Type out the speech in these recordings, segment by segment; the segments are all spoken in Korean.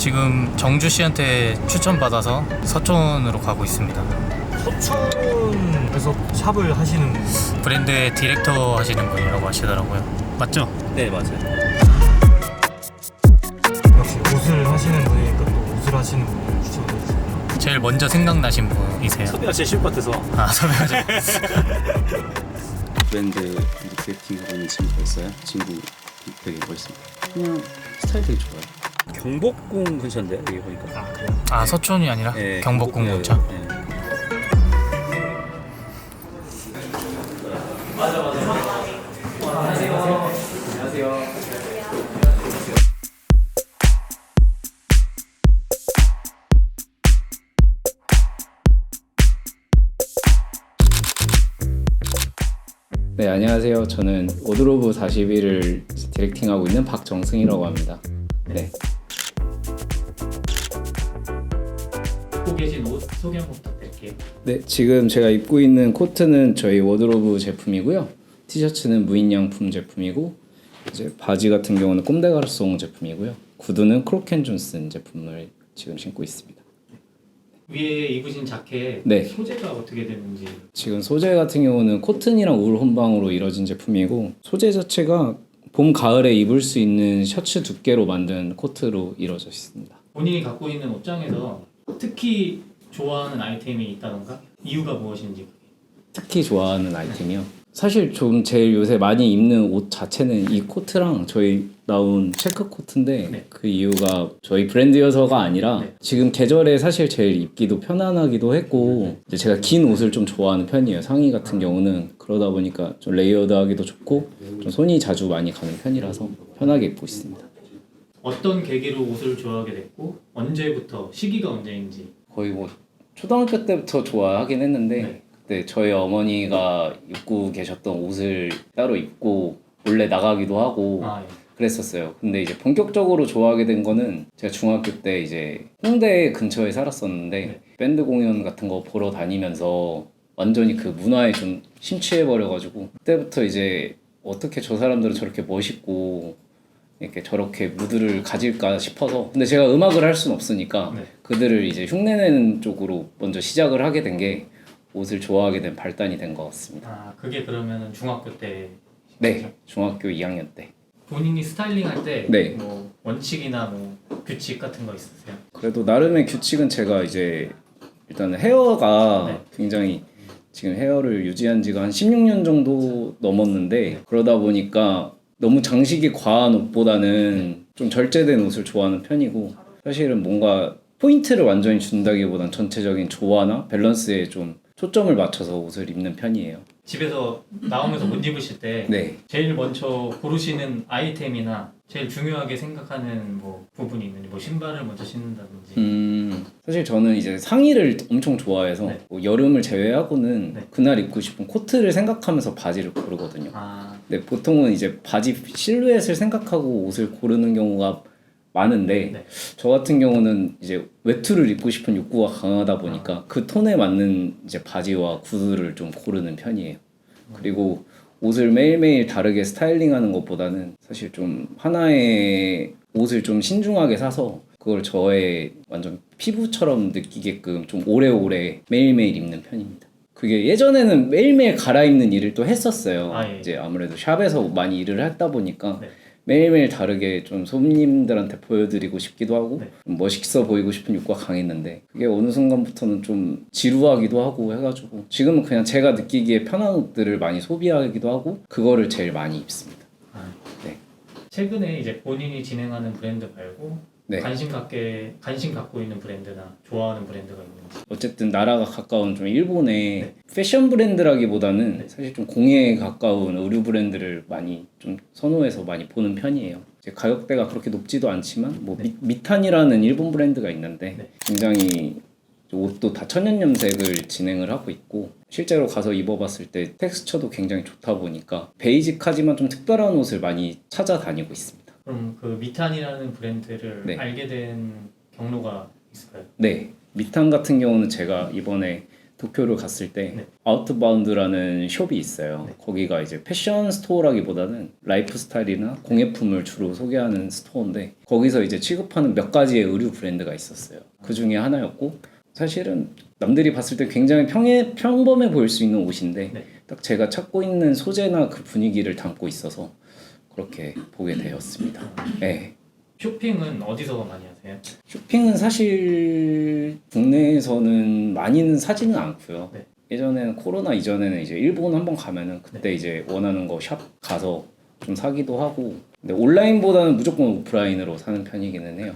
지금 정주 씨한테 추천받아서 서촌으로 가고 있습니다. 서촌에서 샵을 하시는 브랜드의 디렉터 하시는 분이라고 하시더라고요. 맞죠? 네, 맞아요. 역시 옷을 하시는 분이니까 또 옷을 하시는 분을 추천해주세요. 제일 먼저 생각나신 분이세요? 섭외가 제일 쉬울 것 같아서. 아, 섭외하죠. 브랜드 디렉팅 하고 있는 친구가 있어요. 친구 되게 멋있습니다. 그냥 스타일 되게 좋아요. 경복궁 근처인데 여기 보니까. 아 그래요? 아, 서촌이 아니라 네, 경복궁 경복궁이에요. 근처. 네. 네, 안녕하세요. 저는 워드로브 41을 디렉팅하고 있는 박정승이라고 합니다. 네. 입고 계신 옷 소개 한번 부탁드릴게요. 네, 지금 제가 입고 있는 코트는 저희 워드로브 제품이고요. 티셔츠는 무인양품 제품이고, 이제 바지 같은 경우는 꼼데가르송 제품이고요. 구두는 크로켄존슨 제품을 지금 신고 있습니다. 위에 입으신 자켓 네. 소재가 어떻게 되는지. 지금 소재 같은 경우는 코튼이랑 울 혼방으로 이루어진 제품이고, 소재 자체가 봄, 가을에 입을 수 있는 셔츠 두께로 만든 코트로 이루어져 있습니다. 본인이 갖고 있는 옷장에서 특히 좋아하는 아이템이 있다던가 이유가 무엇인지. 특히 좋아하는 아이템이요. 사실 좀 제일 요새 많이 입는 옷 자체는 이 코트랑 저희 나온 체크 코트인데 네. 그 이유가 저희 브랜드여서가 아니라 네. 지금 계절에 사실 제일 입기도 편안하기도 했고 이제 제가 긴 옷을 좀 좋아하는 편이에요. 상의 같은 경우는 그러다 보니까 좀 레이어드하기도 좋고 좀 손이 자주 많이 가는 편이라서 편하게 입고 있습니다. 어떤 계기로 옷을 좋아하게 됐고 언제부터 시기가 언제인지. 거의 뭐 초등학교 때부터 좋아하긴 했는데 네. 그때 저희 어머니가 입고 계셨던 옷을 따로 입고 몰래 나가기도 하고 아, 예. 그랬었어요. 근데 이제 본격적으로 좋아하게 된 거는 제가 중학교 때 이제 홍대 근처에 살았었는데 네. 밴드 공연 같은 거 보러 다니면서 완전히 그 문화에 좀 심취해 버려가지고 그때부터 이제 어떻게 저 사람들은 저렇게 멋있고 이렇게 저렇게 무드를 가질까 싶어서 근데 제가 음악을 할 수는 없으니까 네. 그들을 이제 흉내내는 쪽으로 먼저 시작을 하게 된 게 옷을 좋아하게 된 발단이 된 것 같습니다. 아, 그게 그러면은 중학교 때. 네, 중학교 2학년 때. 본인이 스타일링 할 때 네. 뭐 원칙이나 뭐 규칙 같은 거 있으세요? 그래도 나름의 규칙은 제가 이제 일단 헤어가 네. 굉장히 지금 헤어를 유지한 지가 한 16년 정도 넘었는데 그러다 보니까 너무 장식이 과한 옷보다는 좀 절제된 옷을 좋아하는 편이고 사실은 뭔가 포인트를 완전히 준다기보단 전체적인 조화나 밸런스에 좀 초점을 맞춰서 옷을 입는 편이에요. 집에서 나오면서 옷 입으실 때 네. 제일 먼저 고르시는 아이템이나 제일 중요하게 생각하는 뭐 부분이 있는지 뭐 신발을 먼저 신는다든지. 사실 저는 이제 상의를 엄청 좋아해서 네. 뭐 여름을 제외하고는 네. 그날 입고 싶은 코트를 생각하면서 바지를 고르거든요. 아, 근데 보통은 이제 바지 실루엣을 생각하고 옷을 고르는 경우가 많은데 네. 저 같은 경우는 이제 외투를 입고 싶은 욕구가 강하다 보니까 그 톤에 맞는 이제 바지와 구두를 좀 고르는 편이에요. 그리고 옷을 매일매일 다르게 스타일링하는 것보다는 사실 좀 하나의 옷을 좀 신중하게 사서 그걸 저의 완전 피부처럼 느끼게끔 좀 오래오래 매일매일 입는 편입니다. 그게 예전에는 매일매일 갈아입는 일을 또 했었어요. 아, 예. 이제 아무래도 샵에서 많이 일을 했다 보니까 네. 매일매일 다르게 좀 손님들한테 보여드리고 싶기도 하고 네. 좀 멋있어 보이고 싶은 욕구가 강했는데 그게 어느 순간부터는 좀 지루하기도 하고 해가지고 지금은 그냥 제가 느끼기에 편한 옷들을 많이 소비하기도 하고 그거를 제일 많이 입습니다. 아. 네. 최근에 이제 본인이 진행하는 브랜드 말고 네. 관심 갖고 있는 브랜드나 좋아하는 브랜드가 있는지. 어쨌든 나라가 가까운 좀 일본의 패션 브랜드라기보다는 네. 사실 좀 공예에 가까운 의류 브랜드를 많이 좀 선호해서 많이 보는 편이에요. 이제 가격대가 그렇게 높지도 않지만 뭐 네. 미탄이라는 일본 브랜드가 있는데 네. 굉장히 옷도 다 천연 염색을 진행을 하고 있고 실제로 가서 입어봤을 때 텍스처도 굉장히 좋다 보니까 베이직하지만 좀 특별한 옷을 많이 찾아다니고 있습니다. 그럼 그 미탄이라는 브랜드를 네. 알게 된 경로가 있을까요? 네, 미탄 같은 경우는 제가 이번에 도쿄를 갔을 때 네. 아우트바운드라는 숍이 있어요. 거기가 이제 패션 스토어라기보다는 라이프 스타일이나 공예품을 주로 소개하는 스토어인데 거기서 이제 취급하는 몇 가지의 의류 브랜드가 있었어요. 그 중에 하나였고 사실은 남들이 봤을 때 굉장히 평범해 보일 수 있는 옷인데 네. 딱 제가 찾고 있는 소재나 그 분위기를 담고 있어서 그렇게 보게 되었습니다. 네. 쇼핑은 어디서 많이 하세요? 쇼핑은 사실 국내에서는 많이는 사지는 않고요. 네. 예전에는 코로나 이전에는 이제 일본 한번 가면은 그때 이제 원하는 거 샵 가서 좀 사기도 하고 근데 온라인보다는 무조건 오프라인으로 사는 편이기는 해요.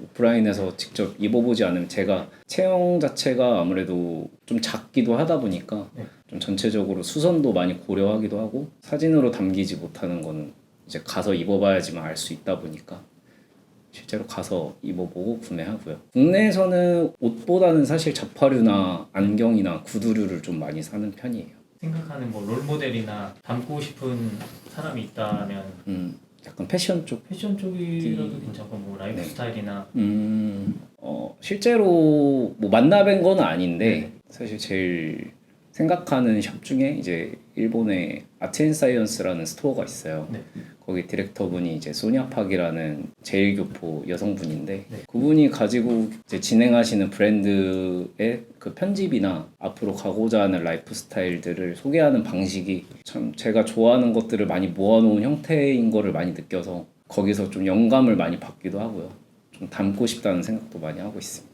오프라인에서 직접 입어보지 않으면 제가 체형 자체가 아무래도 좀 작기도 하다 보니까 네. 좀 전체적으로 수선도 많이 고려하기도 하고 사진으로 담기지 못하는 거는 이제 가서 입어봐야지만 알 수 있다 보니까 실제로 가서 입어보고 구매하고요. 국내에서는 옷보다는 사실 잡화류나 안경이나 구두류를 좀 많이 사는 편이에요. 생각하는 뭐 롤모델이나 닮고 싶은 사람이 있다면 약간 패션 쪽. 패션 쪽이라도 괜찮고 뭐 라이프 네. 스타일이나 실제로 뭐 만나뵌 건 아닌데 네. 사실 제일 생각하는 샵 중에 이제 일본의 아트앤사이언스라는 스토어가 있어요. 네. 거기 디렉터분이 이제 소냐 팍이라는 제일교포 여성분인데 네. 그분이 가지고 이제 진행하시는 브랜드의 그 편집이나 앞으로 가고자 하는 라이프 스타일들을 소개하는 방식이 참 제가 좋아하는 것들을 많이 모아놓은 형태인 거를 많이 느껴서 거기서 좀 영감을 많이 받기도 하고요. 좀 닮고 싶다는 생각도 많이 하고 있습니다.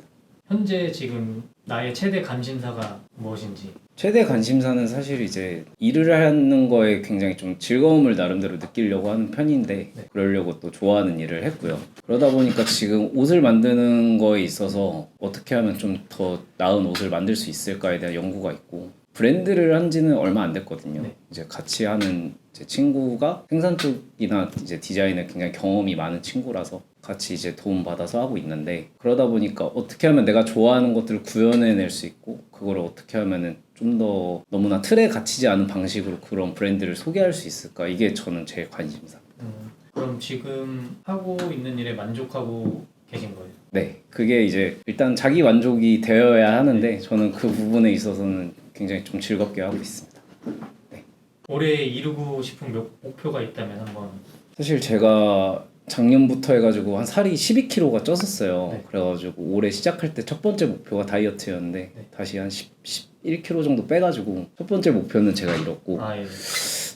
현재 지금 나의 최대 관심사가 무엇인지. 최대 관심사는 사실 이제 일을 하는 거에 굉장히 좀 즐거움을 나름대로 느끼려고 하는 편인데 네. 그러려고 또 좋아하는 일을 했고요. 그러다 보니까 지금 옷을 만드는 거에 있어서 어떻게 하면 좀 더 나은 옷을 만들 수 있을까에 대한 연구가 있고 브랜드를 한 지는 얼마 안 됐거든요. 네. 이제 같이 하는 제 친구가 생산 쪽이나 이제 디자인에 굉장히 경험이 많은 친구라서 같이 이제 도움 받아서 하고 있는데 그러다 보니까 어떻게 하면 내가 좋아하는 것들을 구현해낼 수 있고 그걸 어떻게 하면은 좀 더 너무나 틀에 갇히지 않은 방식으로 그런 브랜드를 소개할 수 있을까 이게 저는 제일 관심사입니다. 그럼 지금 하고 있는 일에 만족하고 계신 거예요? 네, 그게 이제 일단 자기 만족이 되어야 하는데 저는 그 부분에 있어서는 굉장히 좀 즐겁게 하고 있습니다. 올해 이루고 싶은 목표가 있다면 한번. 사실 제가 작년부터 해가지고 한 살이 12kg가 쪘었어요. 네. 그래가지고 올해 시작할 때 첫 번째 목표가 다이어트였는데 네. 다시 한 11kg 정도 빼가지고 첫 번째 목표는 제가 이뤘고 아 예.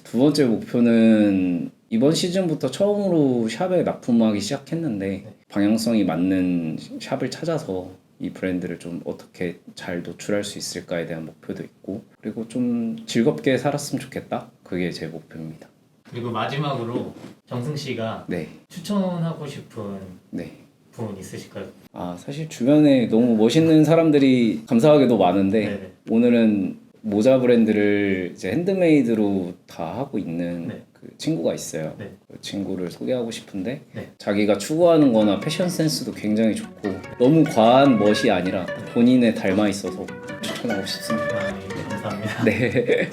두 번째 목표는 이번 시즌부터 처음으로 샵에 납품하기 시작했는데 네. 방향성이 맞는 샵을 찾아서 이 브랜드를 좀 어떻게 잘 노출할 수 있을까에 대한 목표도 있고 그리고 좀 즐겁게 살았으면 좋겠다. 그게 제 목표입니다. 그리고 마지막으로 정승 씨가 네. 추천하고 싶은 네. 분 있으실까요? 아 사실 주변에 너무 멋있는 사람들이 감사하게도 많은데 네네. 오늘은 모자 브랜드를 이제 핸드메이드로 다 하고 있는 네. 그 친구가 있어요. 네. 그 친구를 소개하고 싶은데 네. 자기가 추구하는 거나 패션 센스도 굉장히 좋고 너무 과한 멋이 아니라 본인에 닮아 있어서 추천하고 싶습니다. 아, 예. 감사합니다. 네.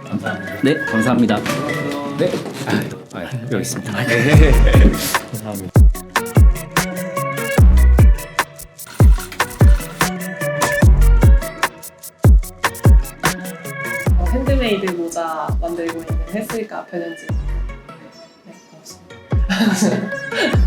감사합니다. 네, 감사합니다. 네. 여기 있습니다. 감사합니다. 핸드메이드 모자 만들고 있는 헬스가 변현진. 네, 고맙습니다.